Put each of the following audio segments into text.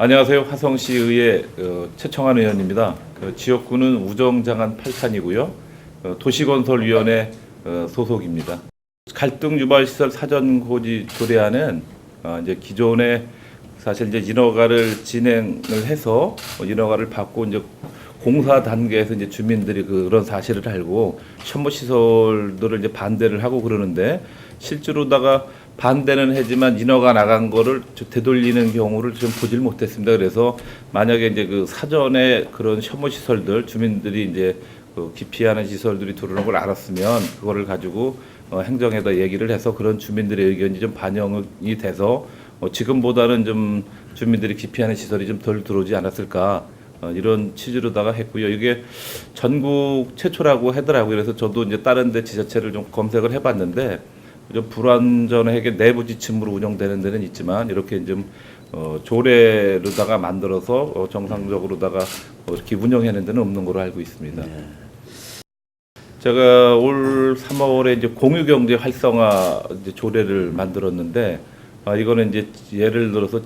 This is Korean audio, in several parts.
안녕하세요. 화성시의회 최청환 의원입니다. 지역구는 우정장안 8탄이고요. 도시건설위원회 소속입니다. 갈등 유발 시설 사전 고지 조례안은 이제 기존에 사실 이제 인허가를 진행을 해서 인허가를 받고 이제 공사 단계에서 이제 주민들이 그런 사실을 알고 첨부 시설들을 이제 반대를 하고 그러는데 실제로다가 반대는 하지만 인허가 나간 거를 되돌리는 경우를 좀 보질 못했습니다. 그래서 만약에 이제 그 사전에 그런 첨부 시설들 주민들이 이제 그 기피하는 시설들이 들어오는 걸 알았으면 그거를 가지고 행정에다 얘기를 해서 그런 주민들의 의견이 좀 반영이 돼서 지금보다는 좀 주민들이 기피하는 시설이 좀 덜 들어오지 않았을까 이런 취지로다가 했고요. 이게 전국 최초라고 하더라고요. 그래서 저도 이제 다른 데 지자체를 좀 검색을 해봤는데 좀 불완전하게 내부 지침으로 운영되는 데는 있지만 이렇게 좀 조례로다가 만들어서 정상적으로다가 이렇게 운영하는 데는 없는 걸로 알고 있습니다. 네. 제가 올 3월에 이제 공유경제 활성화 이제 조례를 만들었는데 이거는 이제 예를 들어서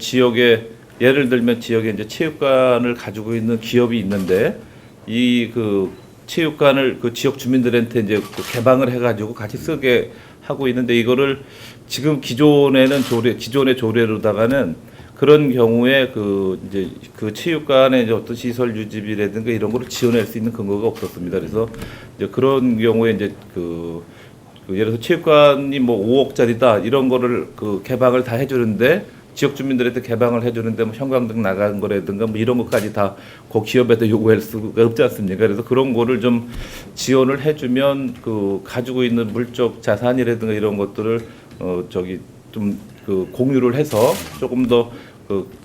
예를 들면 지역에 이제 체육관을 가지고 있는 기업이 있는데 이 그 체육관을 그 지역 주민들한테 이제 개방을 해가지고 같이 쓰게 하고 있는데 이거를 지금 기존의 조례로다가는 그런 경우에 이제 그 체육관의 이제 어떤 시설 유지비라든가 이런 거를 지원할 수 있는 근거가 없었습니다. 그래서 이제 그런 경우에 이제 예를 들어서 체육관이 뭐 5억짜리다 이런 거를 개방을 다 해주는데 지역 주민들한테 개방을 해주는데 뭐 형광등 나간 거라든가 뭐 이런 것까지 다 그 기업에다 요구할 수가 없지 않습니까? 그래서 그런 거를 좀 지원을 해주면 가지고 있는 물적 자산이라든가 이런 것들을 좀 공유를 해서 조금 더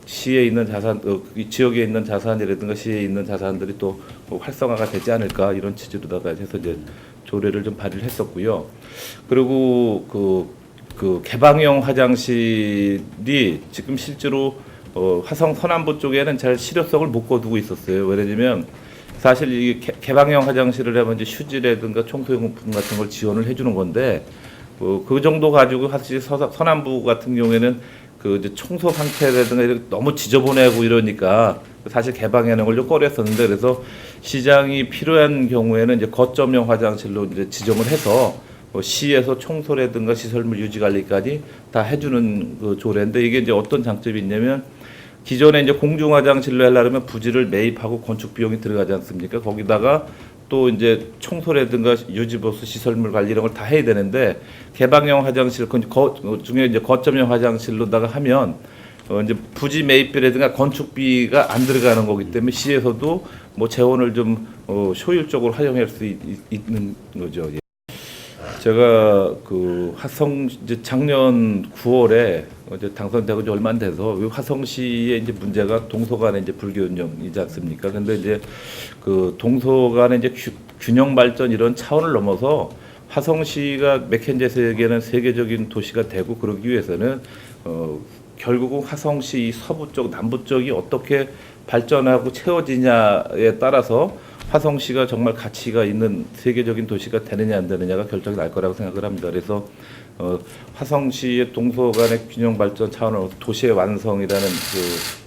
시에 있는 자산, 지역에 있는 자산이라든가 시에 있는 자산들이 또 활성화가 되지 않을까 이런 취지로다가 해서 이제 조례를 좀 발의를 했었고요. 그리고 개방형 화장실이 지금 실제로 화성 서남부 쪽에는 잘 실효성을 못 거두고 있었어요. 왜냐하면 사실 이 개방형 화장실을 하면 이제 휴지라든가 청소용품 같은 걸 지원을 해주는 건데 그 정도 가지고 사실 서남부 같은 경우에는 이제 청소 상태라든가 너무 지저분하고 이러니까 사실 개방하는 걸 좀 꺼렸었는데 그래서 시장이 필요한 경우에는 이제 거점형 화장실로 이제 지정을 해서 시에서 청소라든가 시설물 유지 관리까지 다 해주는 조례인데 이게 이제 어떤 장점이 있냐면 기존에 이제 공중 화장실로 하려면 부지를 매입하고 건축 비용이 들어가지 않습니까? 거기다가 또 이제 청소라든가 유지보수 시설물 관리 이런 걸 다 해야 되는데 개방형 화장실 중에 이제 거점형 화장실로다가 하면 이제 부지 매입비라든가 건축비가 안 들어가는 거기 때문에 시에서도 뭐 재원을 좀 효율적으로 활용할 수 있는 거죠. 제가 화성 이제 작년 9월에 이제 당선되고 이제 얼마 안 돼서 화성시의 이제 문제가 동서간의 이제 불균형이지 않습니까? 근데 이제 동서간의 이제 균형 발전 이런 차원을 넘어서 화성시가 맥켄제스에게는 세계적인 도시가 되고 그러기 위해서는 결국은 화성시 서부 쪽, 남부 쪽이 어떻게 발전하고 채워지냐에 따라서 화성시가 정말 가치가 있는 세계적인 도시가 되느냐 안 되느냐가 결정이 날 거라고 생각을 합니다. 그래서 화성시의 동서간의 균형 발전 차원으로 도시의 완성이라는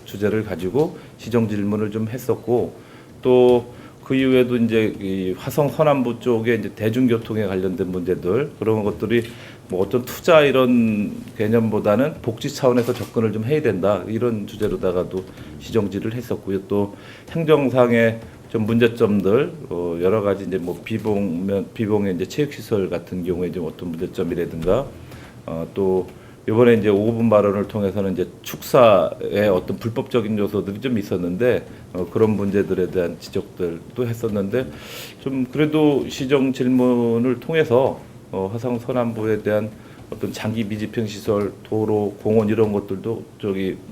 주제를 가지고 시정 질문을 좀 했었고 또 그 이후에도 이제 이 화성 서남부 쪽에 이제 대중교통에 관련된 문제들 그런 것들이 뭐 어떤 투자 이런 개념보다는 복지 차원에서 접근을 좀 해야 된다 이런 주제로다가도 시정질을 했었고요. 또 행정상의 좀 문제점들 여러 가지 이제 뭐 비봉의 이제 체육시설 같은 경우에 좀 어떤 문제점이라든가 또 이번에 이제 5분 발언을 통해서는 이제 축사의 어떤 불법적인 요소들이 좀 있었는데 그런 문제들에 대한 지적들도 했었는데 좀 그래도 시정 질문을 통해서 화성 서남부에 대한 어떤 장기 미집행 시설, 도로, 공원 이런 것들도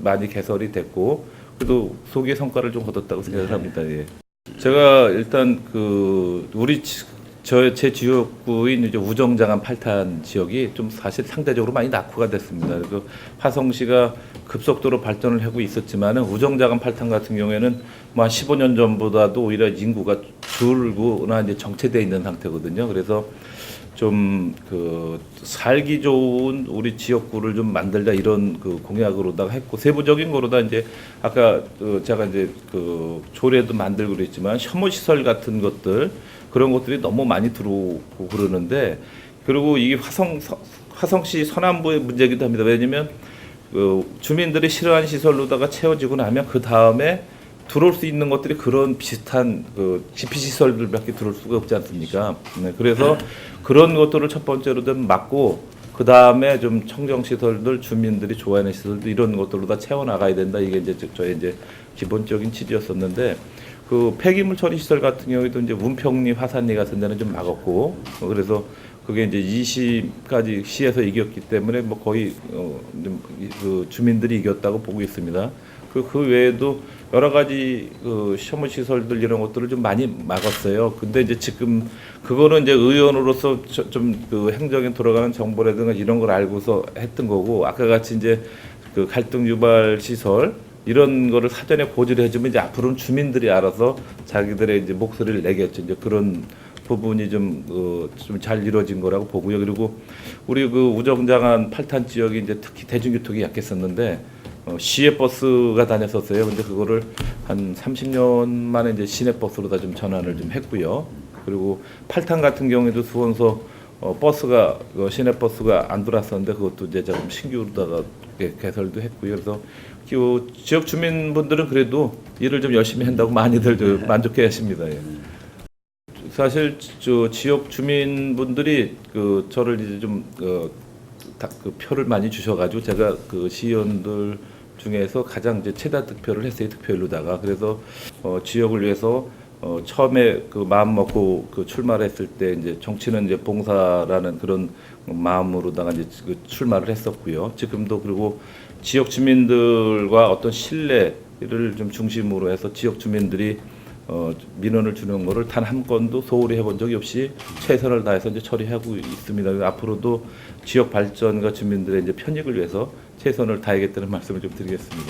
많이 개설이 됐고 그래도 소기의 성과를 좀 거뒀다고 생각을 합니다. 예. 제가 일단 제 지역구인 이제 우정장안 8탄 지역이 좀 사실 상대적으로 많이 낙후가 됐습니다. 그래서 화성시가 급속도로 발전을 하고 있었지만은 우정장안 8탄 같은 경우에는 뭐 한 15년 전보다도 오히려 인구가 줄거나 이제 정체되어 있는 상태거든요. 그래서 좀 그 살기 좋은 우리 지역구를 좀 만들자 이런 그 공약으로다가 했고 세부적인 거로다 이제 아까 제가 이제 그 조례도 만들고 그랬지만 혐오 시설 같은 것들 그런 것들이 너무 많이 들어오고 그러는데 그리고 이게 화성시 서남부의 문제이기도 합니다. 왜냐면 그 주민들이 싫어하는 시설로다가 채워지고 나면 그 다음에 들어올 수 있는 것들이 그런 비슷한 그 기피 시설들밖에 들어올 수가 없지 않습니까? 네, 그래서 그런 것들을 첫 번째로 좀 막고 그 다음에 좀 청정 시설들 주민들이 좋아하는 시설들 이런 것들로 다 채워 나가야 된다. 이게 이제 저의 이제 기본적인 취지였었는데 그 폐기물 처리 시설 같은 경우에도 이제 운평리, 화산리 같은 데는 좀 막았고 그래서 그게 이제 2심까지 시에서 이겼기 때문에 뭐 거의 그 주민들이 이겼다고 보고 있습니다. 그 외에도 여러 가지 그 혐오 시설들 이런 것들을 좀 많이 막았어요. 근데 이제 지금 그거는 이제 의원으로서 좀 그 행정에 돌아가는 정보라든가 이런 걸 알고서 했던 거고 아까 같이 이제 그 갈등 유발 시설 이런 거를 사전에 고지를 해주면 이제 앞으로는 주민들이 알아서 자기들의 이제 목소리를 내겠죠. 이제 그런 부분이 좀 잘 이루어진 거라고 보고요. 그리고 우리 그 우정장안 8탄 지역이 이제 특히 대중교통이 약했었는데 시외버스가 다녔었어요. 근데 그거를 한 30년 만에 이제 시내버스로 다 좀 전환을 좀 했고요. 그리고 8탄 같은 경우에도 수원서 버스가 시내버스가 안 들어왔었는데 그것도 이제 조금 신규로다가 개설도 했고요. 그래서 지역 주민분들은 그래도 일을 좀 열심히 한다고 많이들 만족해 하십니다. 예. 사실 지역 주민분들이 저를 이제 좀 그 표를 많이 주셔가지고 제가 그 시의원들 중에서 가장 이제 최다 득표를 했어요. 득표율로다가 그래서 지역을 위해서 처음에 그 마음 먹고 그 출마를 했을 때 이제 정치는 이제 봉사라는 그런 마음으로다가 이제 그 출마를 했었고요. 지금도 그리고 지역 주민들과 어떤 신뢰를 좀 중심으로 해서 지역 주민들이 민원을 주는 거를 단 한 건도 소홀히 해본 적이 없이 최선을 다해서 이제 처리하고 있습니다. 앞으로도 지역 발전과 주민들의 이제 편익을 위해서 최선을 다하겠다는 말씀을 좀 드리겠습니다.